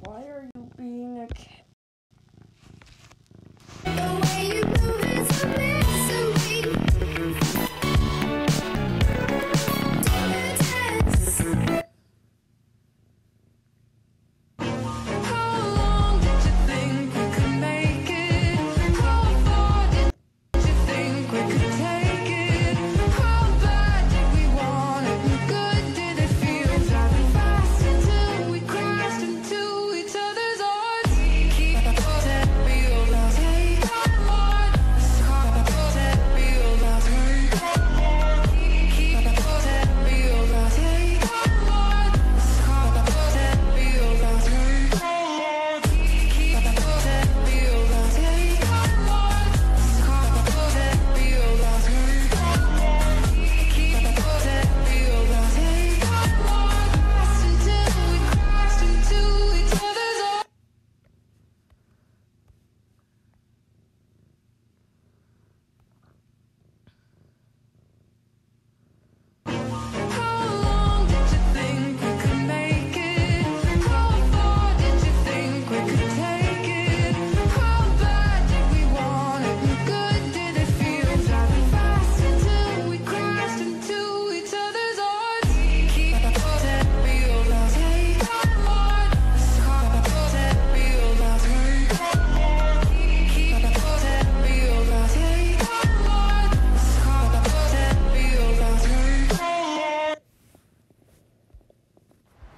Why are you being a cat? The way you move is a mystery. How long did you think we could make it? How far did you think we could take it? How bad did we want it? And good did it feel? Driving fast until we crashed into each other's arms. Keep that real love. Take our heart. That real love. Keep that real love. Take our heart. That real love. Keep that real love. Take our heart. That real love. Keep that real love. Take our heart. Until we crashed into each other's arms. How long did you think we could make it? How far did you think we could take it? How bad did we want it? And good did it feel? Driving fast until we crashed into each other's arms. Keep that real love. Take our heart. That real love. Keep that real love. Take our heart. That real love.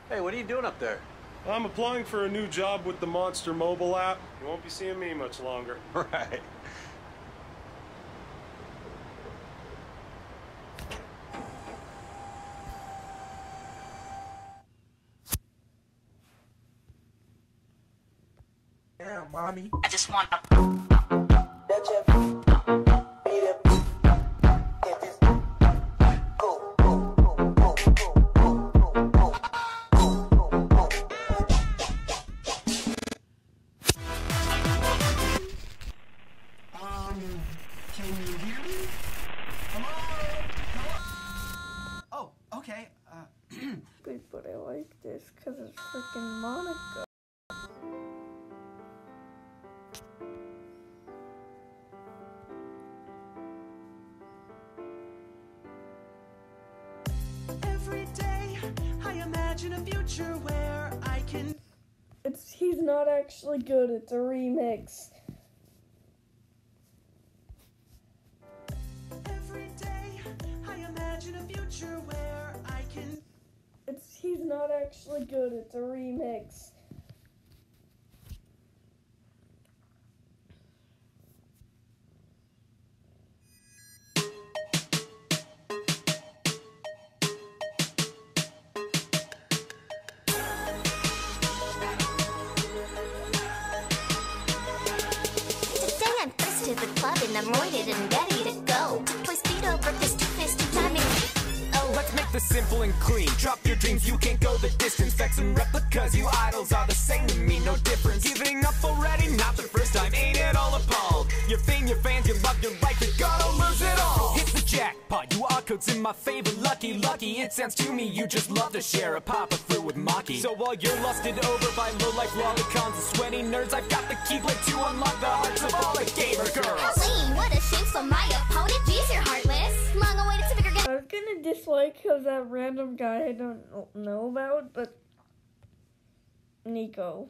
Hey, what are you doing up there? I'm applying for a new job with the Monster mobile app. You won't be seeing me much longer. Right. Yeah, mommy. I just want to. That you beat it. If it's go, go, go, go, go, go, go, go, go, go. Can you hear me? Hello? Hello? Oh, okay. But I like this because it's freaking Monica. Every day I imagine a future where I can. He's not actually good. It's a remix. Every day I imagine a future where I can. He's not actually good. It's a remix. Today I'm first to the club and I'm roided and ready to go. Toy speed over this two-fist timing. Oh, Let's make this simple and clean. Drop your dreams, you can't go the distance. Facts and replicas, you idols are the same to me, no difference. Giving up already, not the first time, ain't it all appalled? Your fame, your fans, your love, your life, you're gonna lose it all. Hit the jackpot, you are codes in my favor. Lucky, lucky, it sounds to me you just love to share a pop of fruit with Maki. So while you're lusted over by low-life lolicons and sweaty nerds, I've got the keyblade to unlock the hearts of all the gamer girls. Holy, what a shame, so my opponent, geez, you're heartless. Long awaited to figure I was gonna dislike because that random guy I don't know about, but Nico.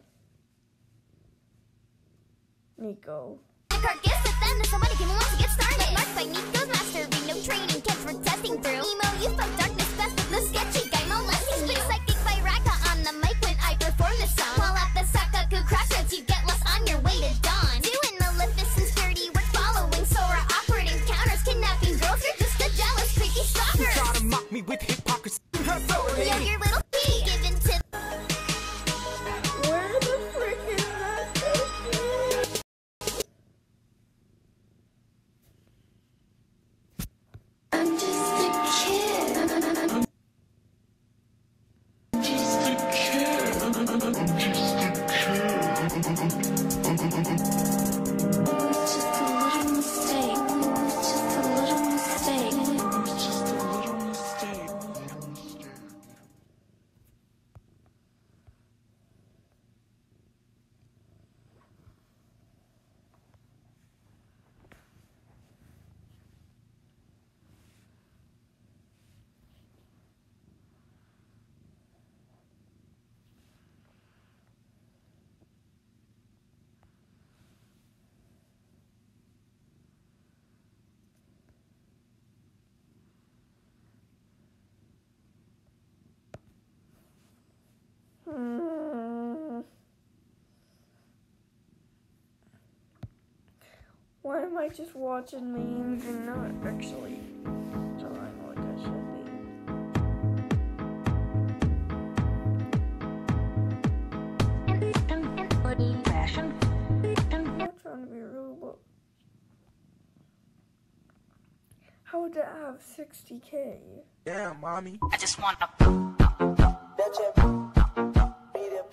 card gifts, but then there's somebody giving one to get started. Marked by Nico's mastery, no training kits we're testing through. Emo, you fight darkness best with the sketchy guy molesting you. Psychic by Raka on the mic when I perform this song. While at the Sakaku crossroads, you get lost on your way to dawn. Doing Maleficent's dirty work, following Sora, awkward encounters, kidnapping girls. You're just a jealous, creepy stalker. You try to mock me with hypocrisy. Authority. Yo, your little pea given to. Where the frick is that cookie? I'm just a kid. am I just watching memes and not actually drawing like I should be? I'm not trying to be rude, but how would that have 60K? Damn, mommy. I just want to. That you beat him.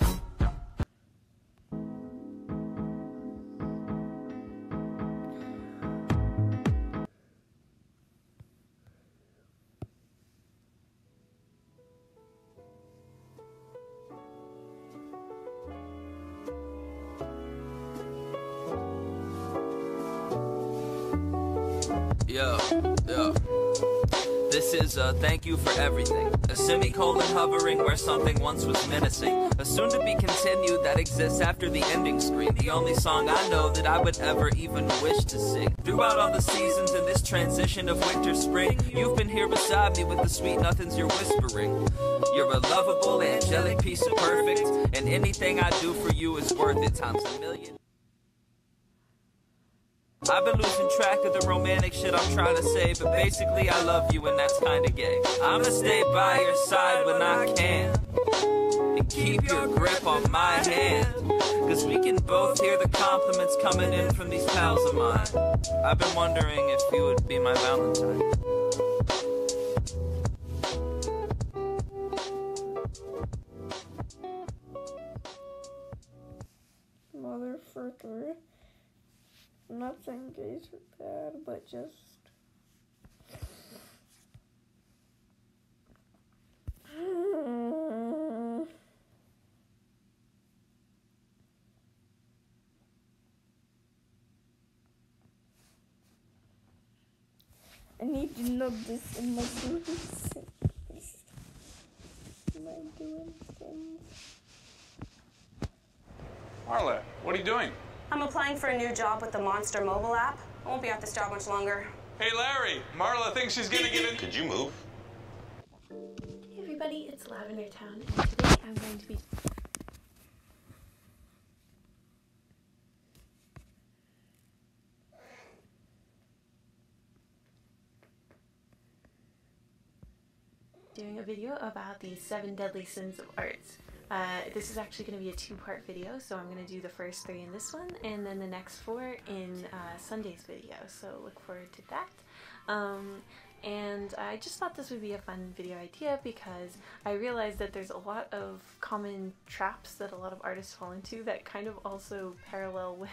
Yo. This is a thank you for everything. A semicolon hovering where something once was menacing. A soon to be continued that exists after the ending screen. The only song I know that I would ever even wish to sing. Throughout all the seasons in this transition of winter spring, you've been here beside me with the sweet nothings you're whispering. You're a lovable, angelic piece of perfect, and anything I do for you is worth it times a million. I've been losing track of the romantic shit I'm trying to say, but basically I love you and that's kinda gay. I'ma stay by your side when I can, and keep your grip on my hand, cause we can both hear the compliments coming in from these pals of mine. I've been wondering if you would be my Valentine. Motherfucker. I'm not saying gays are bad, but just I need to know this in my boots. Am I doing things? Marla, what are you doing? I'm applying for a new job with the Monster mobile app. I won't be at this job much longer. Hey, Larry, Marla thinks she's gonna get in. Could you move? Hey everybody, it's Lavender Town, and today I'm going to be doing a video about the 7 deadly sins of art. This is actually going to be a 2-part video, so I'm going to do the first 3 in this one, and then the next 4 in Sunday's video, so look forward to that. And I just thought this would be a fun video idea because I realized that there's a lot of common traps that a lot of artists fall into that kind of also parallel with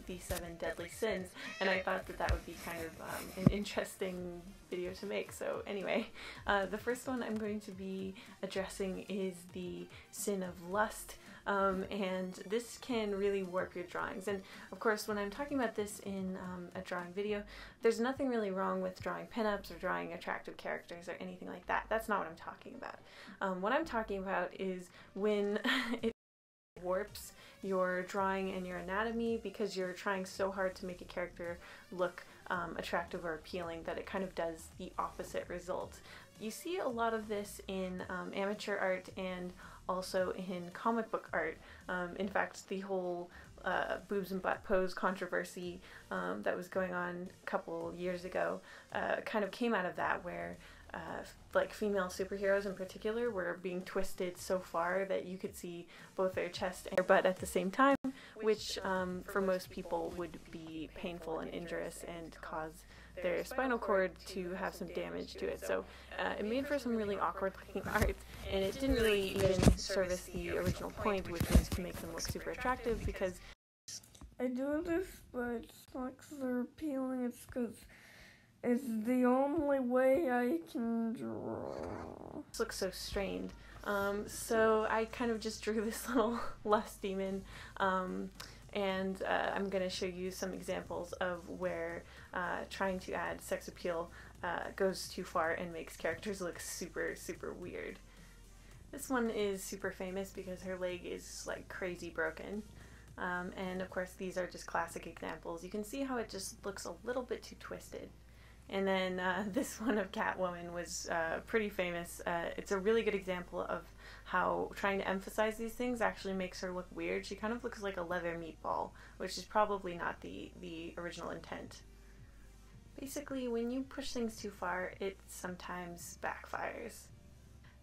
the 7 deadly sins, and I thought that that would be kind of an interesting video to make. So anyway, the first one I'm going to be addressing is the sin of lust, and this can really warp your drawings. And of course, when I'm talking about this in a drawing video, there's nothing really wrong with drawing pinups or drawing attractive characters or anything like that. That's not what I'm talking about. What I'm talking about is when it warps your drawing and your anatomy because you're trying so hard to make a character look attractive or appealing that it kind of does the opposite result. You see a lot of this in amateur art and also in comic book art. In fact, the whole boobs and butt pose controversy that was going on a couple years ago kind of came out of that, where like female superheroes in particular were being twisted so far that you could see both their chest and their butt at the same time, which for most people would be painful and injurious and cause their spinal cord to have some damage to it. So it made for some really awkward looking art, and it didn't really even service the original point, which was to make them look super attractive, because I do this, but it's not because they're appealing, it's because it's the only way I can draw. This looks so strained. So I kind of just drew this little lust demon, and I'm going to show you some examples of where trying to add sex appeal goes too far and makes characters look super, super weird. This one is super famous because her leg is like crazy broken. And of course these are just classic examples. You can see how it just looks a little bit too twisted. And then this one of Catwoman was pretty famous. It's a really good example of how trying to emphasize these things actually makes her look weird. She kind of looks like a leather meatball, which is probably not the original intent. Basically, when you push things too far, it sometimes backfires.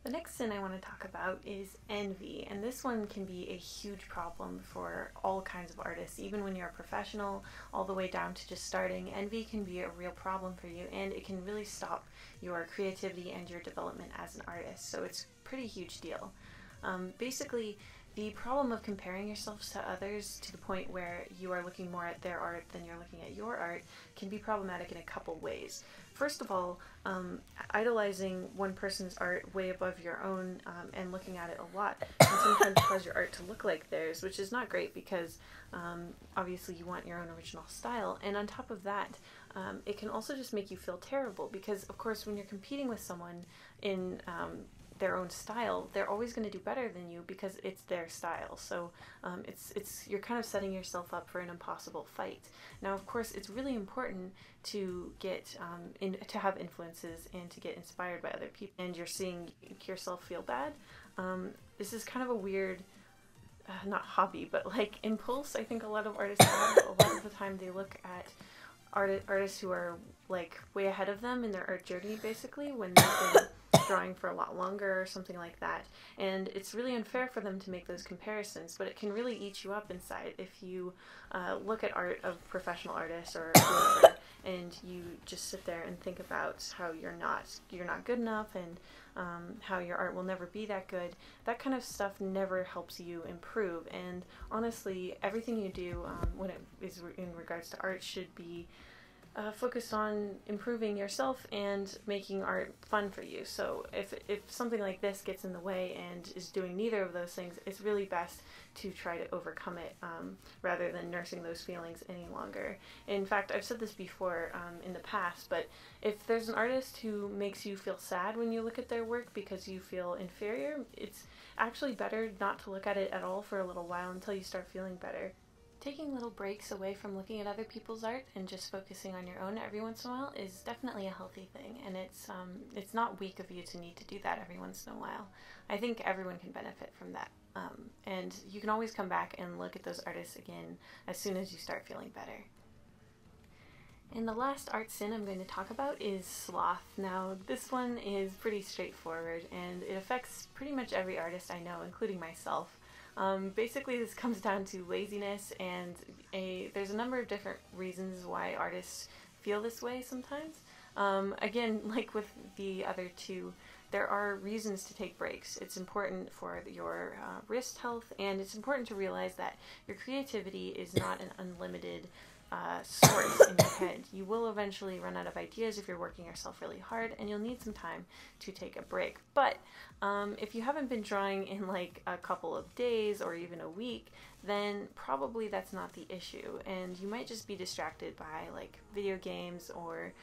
The next sin I want to talk about is envy, and this one can be a huge problem for all kinds of artists. Even when you're a professional, all the way down to just starting, envy can be a real problem for you, and it can really stop your creativity and your development as an artist, so it's a pretty huge deal. Basically, the problem of comparing yourselves to others to the point where you are looking more at their art than you're looking at your art can be problematic in a couple ways. First of all, idolizing one person's art way above your own and looking at it a lot can sometimes cause your art to look like theirs, which is not great because obviously you want your own original style. And on top of that, it can also just make you feel terrible because, of course, when you're competing with someone in their own style, they're always going to do better than you because it's their style. So you're kind of setting yourself up for an impossible fight. Now, of course, it's really important to get to have influences and to get inspired by other people, and you're seeing yourself feel bad. This is kind of a weird, not hobby, but like impulse. I think a lot of artists have. A lot of the time, they look at artists who are like way ahead of them in their art journey, basically, when they've been drawing for a lot longer or something like that, and it's really unfair for them to make those comparisons, but it can really eat you up inside if you look at art of professional artists or whoever, and you just sit there and think about how you're not good enough, and how your art will never be that good. That kind of stuff never helps you improve, and honestly, everything you do when it is in regards to art should be focused on improving yourself and making art fun for you. So if something like this gets in the way and is doing neither of those things, it's really best to try to overcome it rather than nursing those feelings any longer. In fact, I've said this before in the past, but if there's an artist who makes you feel sad when you look at their work because you feel inferior, it's actually better not to look at it at all for a little while until you start feeling better. Taking little breaks away from looking at other people's art and just focusing on your own every once in a while is definitely a healthy thing, and it's not weak of you to need to do that every once in a while. I think everyone can benefit from that, and you can always come back and look at those artists again as soon as you start feeling better. And the last art sin I'm going to talk about is sloth. Now, this one is pretty straightforward, and it affects pretty much every artist I know, including myself. Basically, this comes down to laziness, and there's a number of different reasons why artists feel this way sometimes. Again, like with the other two, there are reasons to take breaks. It's important for your wrist health, and it's important to realize that your creativity is not an unlimited source in your head. You will eventually run out of ideas if you're working yourself really hard, and you'll need some time to take a break. But if you haven't been drawing in like a couple of days or even a week, then probably that's not the issue, and you might just be distracted by like video games or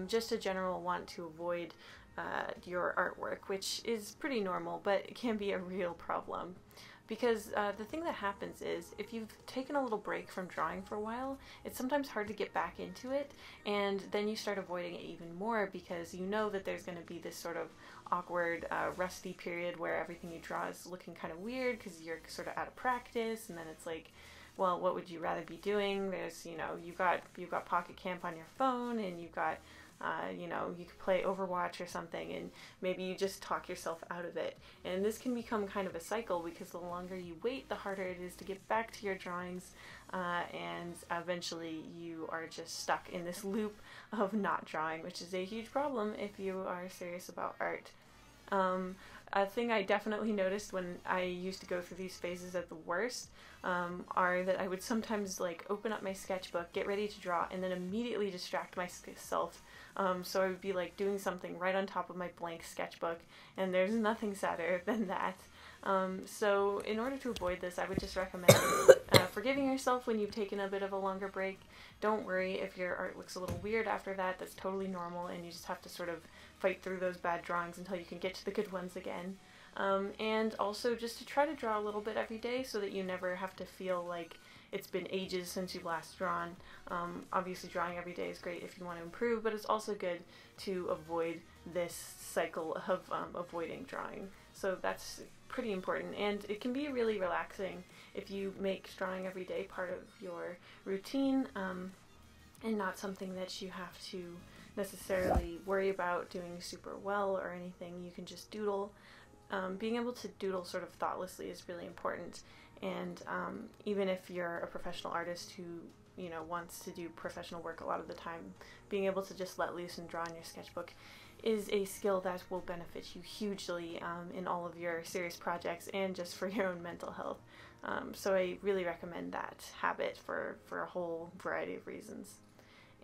just a general want to avoid your artwork, which is pretty normal, but it can be a real problem. Because the thing that happens is, if you've taken a little break from drawing for a while, it's sometimes hard to get back into it, and then you start avoiding it even more because you know that there's going to be this sort of awkward, rusty period where everything you draw is looking kind of weird because you're sort of out of practice, and then it's like, well, what would you rather be doing? There's, you've got Pocket Camp on your phone, and you've got you could play Overwatch or something, and maybe you just talk yourself out of it. And this can become kind of a cycle because the longer you wait, the harder it is to get back to your drawings, and eventually you are just stuck in this loop of not drawing, which is a huge problem if you are serious about art. A thing I definitely noticed when I used to go through these phases at the worst are that I would sometimes like open up my sketchbook, get ready to draw, and then immediately distract myself. So I would be like doing something right on top of my blank sketchbook, and there's nothing sadder than that. So in order to avoid this, I would just recommend forgiving yourself when you've taken a bit of a longer break. Don't worry if your art looks a little weird after that. That's totally normal, and you just have to sort of fight through those bad drawings until you can get to the good ones again. And also just to try to draw a little bit every day so that you never have to feel like it's been ages since you've last drawn. Obviously drawing every day is great if you want to improve, but it's also good to avoid this cycle of avoiding drawing. So that's pretty important, and it can be really relaxing if you make drawing every day part of your routine, and not something that you have to necessarily worry about doing super well or anything. You can just doodle. Being able to doodle sort of thoughtlessly is really important, and even if you're a professional artist who, you know, wants to do professional work a lot of the time, being able to just let loose and draw in your sketchbook is a skill that will benefit you hugely in all of your serious projects and just for your own mental health. So I really recommend that habit for a whole variety of reasons.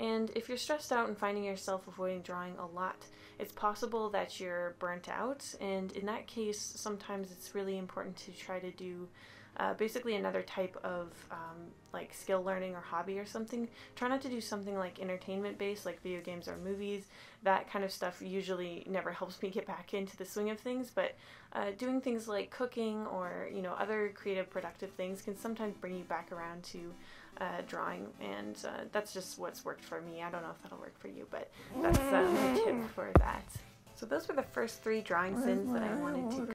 And if you're stressed out and finding yourself avoiding drawing a lot, it's possible that you're burnt out, and in that case sometimes it's really important to try to do basically another type of like skill learning or hobby or something. Try not to do something like entertainment based, like video games or movies. That kind of stuff usually never helps me get back into the swing of things, but doing things like cooking or, you know, other creative productive things can sometimes bring you back around to drawing, and that's just what's worked for me. I don't know if that'll work for you, but that's my tip for that. So those were the first 3 drawing sins that I wanted to